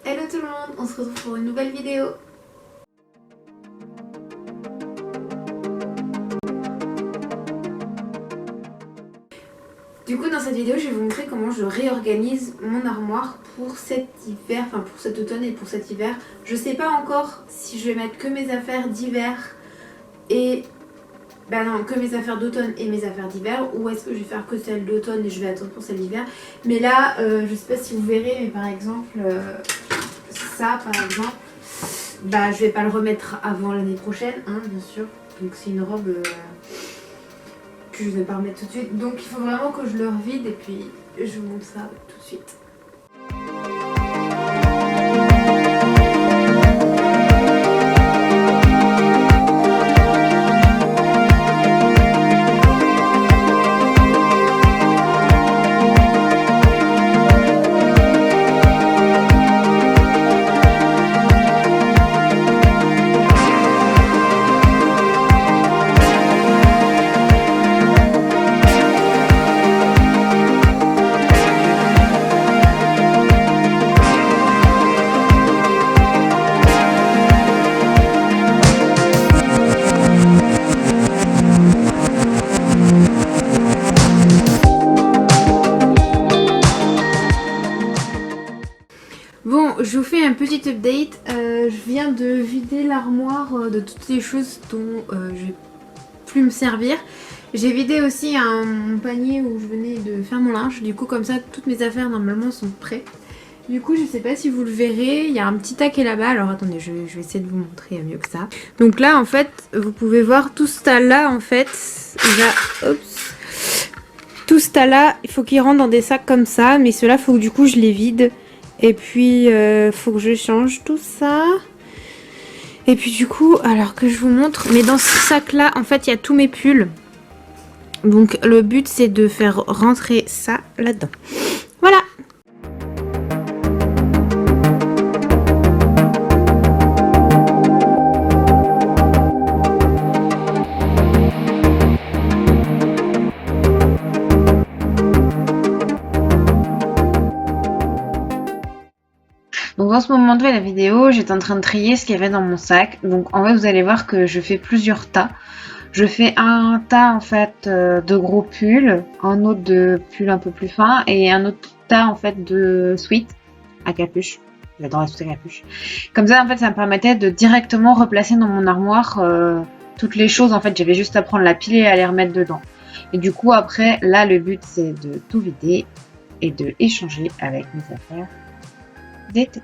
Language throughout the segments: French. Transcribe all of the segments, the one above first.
Hello tout le monde, on se retrouve pour une nouvelle vidéo. Du coup dans cette vidéo je vais vous montrer comment je réorganise mon armoire pour cet hiver, enfin pour cet automne et pour cet hiver. Je sais pas encore si je vais mettre que mes affaires d'hiver et... Bah non, que mes affaires d'automne et mes affaires d'hiver, ou est-ce que je vais faire que celle d'automne et je vais attendre pour celle d'hiver. Mais là, je sais pas si vous verrez, mais par exemple, ça par exemple, bah je vais pas le remettre avant l'année prochaine, hein, bien sûr. Donc c'est une robe que je vais pas remettre tout de suite. Donc il faut vraiment que je le revide et puis je vous montre ça tout de suite. Bon, je vous fais un petit update. Je viens de vider l'armoire de toutes les choses dont je vais plus me servir. J'ai vidé aussi un panier où je venais de faire mon linge. Du coup, comme ça, toutes mes affaires normalement sont prêtes. Du coup, je sais pas si vous le verrez, il y a un petit taquet là-bas. Alors attendez, je vais essayer de vous montrer mieux que ça. Donc là, en fait, vous pouvez voir tout ce tas-là, en fait. Tout ce tas-là, il faut qu'il rentre dans des sacs comme ça. Mais ceux-là, il faut que du coup, je les vide. Et puis, faut que je change tout ça. Et puis du coup, alors que je vous montre, mais dans ce sac-là, en fait, il y a tous mes pulls. Donc le but, c'est de faire rentrer ça là-dedans. Voilà. Donc dans ce moment de la vidéo, j'étais en train de trier ce qu'il y avait dans mon sac. Donc en fait, vous allez voir que je fais plusieurs tas. Je fais un tas en fait de gros pulls, un autre de pulls un peu plus fins et un autre tas en fait de sweats à capuche. J'adore les sweats à capuche. Comme ça en fait, ça me permettait de directement replacer dans mon armoire toutes les choses. En fait, j'avais juste à prendre la pile et à les remettre dedans. Et du coup après, là le but c'est de tout vider et de échanger avec mes affaires d'été.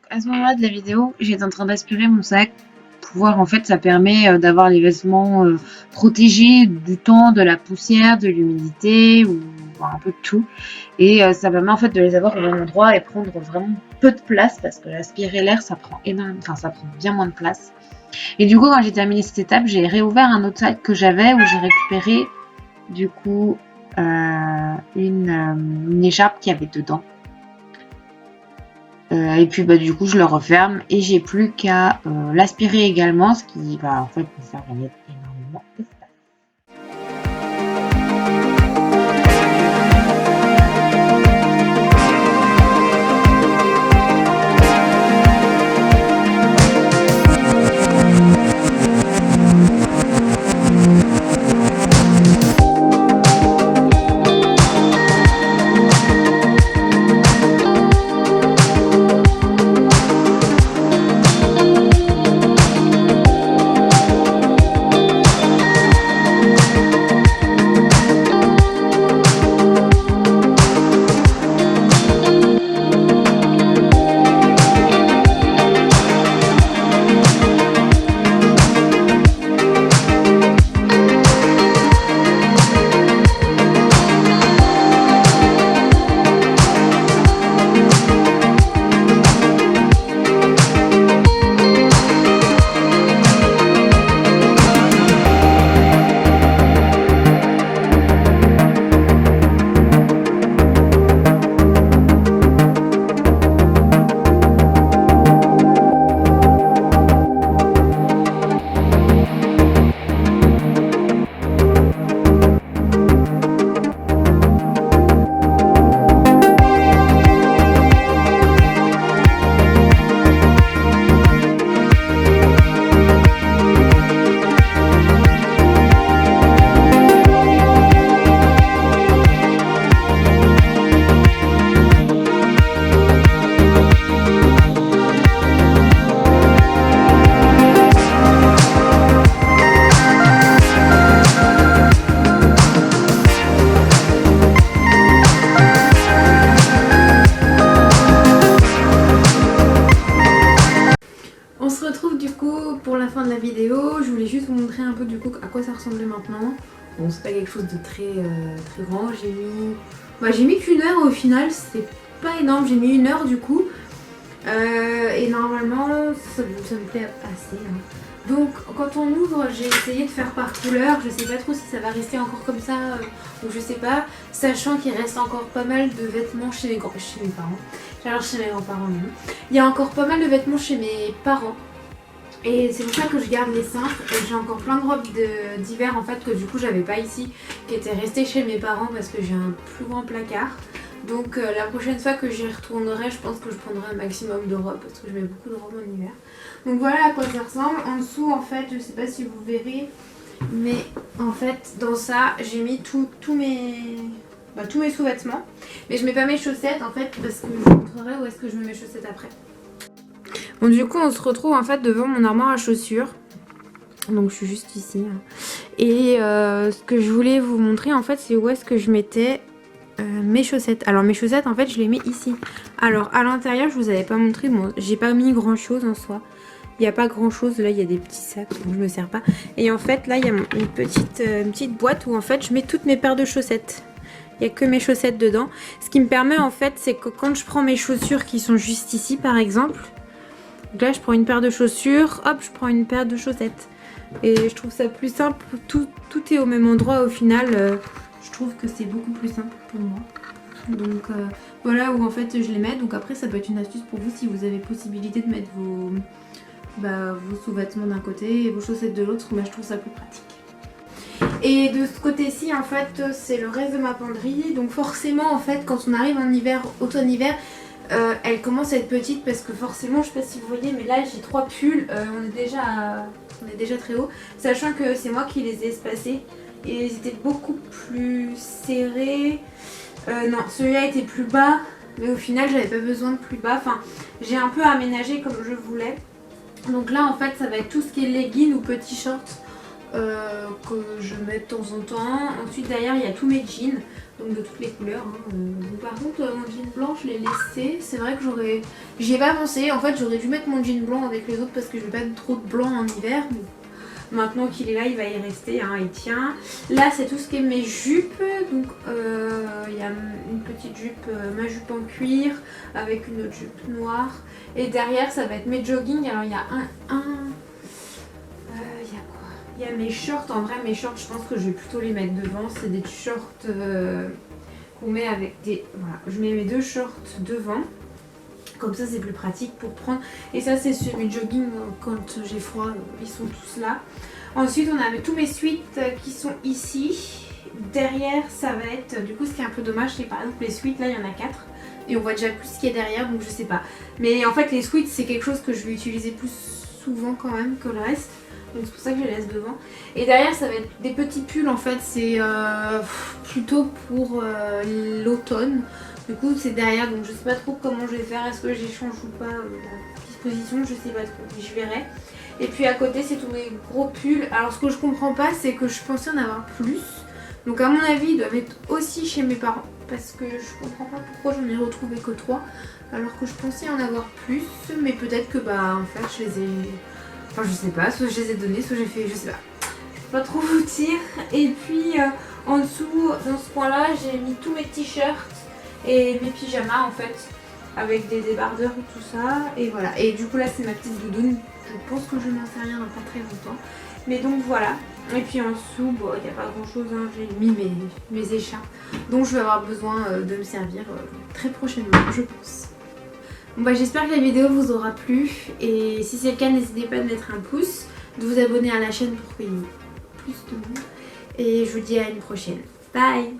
À ce moment-là de la vidéo, j'étais en train d'aspirer mon sac pour voir, en fait, ça permet d'avoir les vêtements protégés du temps, de la poussière, de l'humidité ou un peu de tout. Et ça permet en fait de les avoir au même endroit et prendre vraiment peu de place parce que aspirer l'air, ça prend énormément, enfin ça prend bien moins de place. Et du coup, quand j'ai terminé cette étape, j'ai réouvert un autre sac que j'avais où j'ai récupéré du coup une écharpe qu'il y avait dedans. Et puis bah du coup je le referme et j'ai plus qu'à l'aspirer également, ce qui va en fait me faire gagner énormément d'espace. donc à quoi ça ressemblait maintenant. Bon, c'est pas quelque chose de très grand. J'ai mis qu'une heure au final, c'est pas énorme. J'ai mis 1 heure du coup. Et normalement, ça me plaît assez. Hein. Donc quand on ouvre, j'ai essayé de faire par couleur. Je sais pas trop si ça va rester encore comme ça ou je sais pas. Sachant qu'il reste encore pas mal de vêtements chez mes parents. J'allais chez mes grands-parents même. Il y a encore pas mal de vêtements chez mes parents. Et c'est pour ça que je garde les simples. Et j'ai encore plein de robes d'hiver en fait que du coup j'avais pas ici, qui étaient restées chez mes parents parce que j'ai un plus grand placard. Donc la prochaine fois que j'y retournerai, je pense que je prendrai un maximum de robes parce que je mets beaucoup de robes en hiver. Donc voilà à quoi ça ressemble. En dessous en fait, je sais pas si vous verrez, mais en fait dans ça j'ai mis tous mes sous-vêtements. Mais je mets pas mes chaussettes en fait parce que je vous montrerai où est-ce que je mets mes chaussettes après. Bon du coup on se retrouve en fait devant mon armoire à chaussures. Donc je suis juste ici. Et ce que je voulais vous montrer en fait c'est où est-ce que je mettais mes chaussettes. Alors mes chaussettes en fait je les mets ici. Alors à l'intérieur je vous avais pas montré, bon j'ai pas mis grand chose en soi. Il n'y a pas grand chose, là il y a des petits sacs donc je me sers pas. Et en fait là il y a une petite boîte où en fait je mets toutes mes paires de chaussettes. Il n'y a que mes chaussettes dedans. Ce qui me permet en fait c'est que quand je prends mes chaussures qui sont juste ici par exemple. Donc là je prends une paire de chaussures, hop je prends une paire de chaussettes. Et je trouve ça plus simple, tout est au même endroit au final. Je trouve que c'est beaucoup plus simple pour moi. Donc voilà où en fait je les mets. Donc après ça peut être une astuce pour vous si vous avez possibilité de mettre vos sous-vêtements d'un côté et vos chaussettes de l'autre. Mais je trouve ça plus pratique. Et de ce côté-ci en fait c'est le reste de ma penderie. Donc forcément en fait quand on arrive en hiver, automne-hiver, elle commence à être petite parce que forcément, je sais pas si vous voyez, mais là j'ai 3 pulls, on est déjà très haut, sachant que c'est moi qui les ai espacés et ils étaient beaucoup plus serrés. Non, celui-là était plus bas, mais au final j'avais pas besoin de plus bas. Enfin, j'ai un peu aménagé comme je voulais. Donc là en fait ça va être tout ce qui est leggings ou petits shorts que je mets de temps en temps. Ensuite derrière il y a tous mes jeans. Donc de toutes les couleurs. Hein. Par contre mon jean blanc je l'ai laissé. C'est vrai que j'y ai pas pensé. En fait j'aurais dû mettre mon jean blanc avec les autres parce que je vais pas mettre trop de blanc en hiver. Mais maintenant qu'il est là il va y rester. Hein. Il tient. Là c'est tout ce qui est mes jupes. Donc il y a une petite jupe, ma jupe en cuir avec une autre jupe noire. Et derrière ça va être mes joggings. Alors il y a il y a mes shorts, en vrai mes shorts je pense que je vais plutôt les mettre devant, c'est des shorts qu'on met avec des... Voilà, je mets mes 2 shorts devant, comme ça c'est plus pratique pour prendre. Et ça c'est sur mes jogging quand j'ai froid, ils sont tous là. Ensuite on a tous mes sweats qui sont ici. Derrière ça va être, du coup ce qui est un peu dommage c'est par exemple les sweats là il y en a 4. Et on voit déjà plus ce qui est derrière donc je sais pas. Mais en fait les sweats c'est quelque chose que je vais utiliser plus souvent quand même que le reste. Donc c'est pour ça que je les laisse devant. Et derrière ça va être des petits pulls en fait, c'est plutôt pour l'automne. Du coup c'est derrière donc je sais pas trop comment je vais faire, est-ce que j'échange ou pas la disposition, je sais pas trop, mais je verrai. Et puis à côté c'est tous mes gros pulls. Alors ce que je comprends pas c'est que je pensais en avoir plus. Donc à mon avis ils doivent être aussi chez mes parents. Parce que je comprends pas pourquoi j'en ai retrouvé que 3. Alors que je pensais en avoir plus. Mais peut-être que en fait je les ai... Enfin je sais pas, soit je les ai donnés, soit j'ai fait, je sais pas. Je peux pas trop vous dire. Et puis en dessous, dans ce coin là, j'ai mis tous mes t-shirts et mes pyjamas en fait. Avec des débardeurs et tout ça. Et voilà. Et du coup là c'est ma petite doudoune. Je pense que je n'en sais rien dans pas très longtemps. Mais donc voilà. Et puis en dessous, bon, il n'y a pas grand chose. Hein. J'ai mis mes écharpes. Donc je vais avoir besoin de me servir très prochainement, je pense. Bon, j'espère que la vidéo vous aura plu et si c'est le cas n'hésitez pas à mettre un pouce, de vous abonner à la chaîne pour qu'il y ait plus de monde et je vous dis à une prochaine. Bye.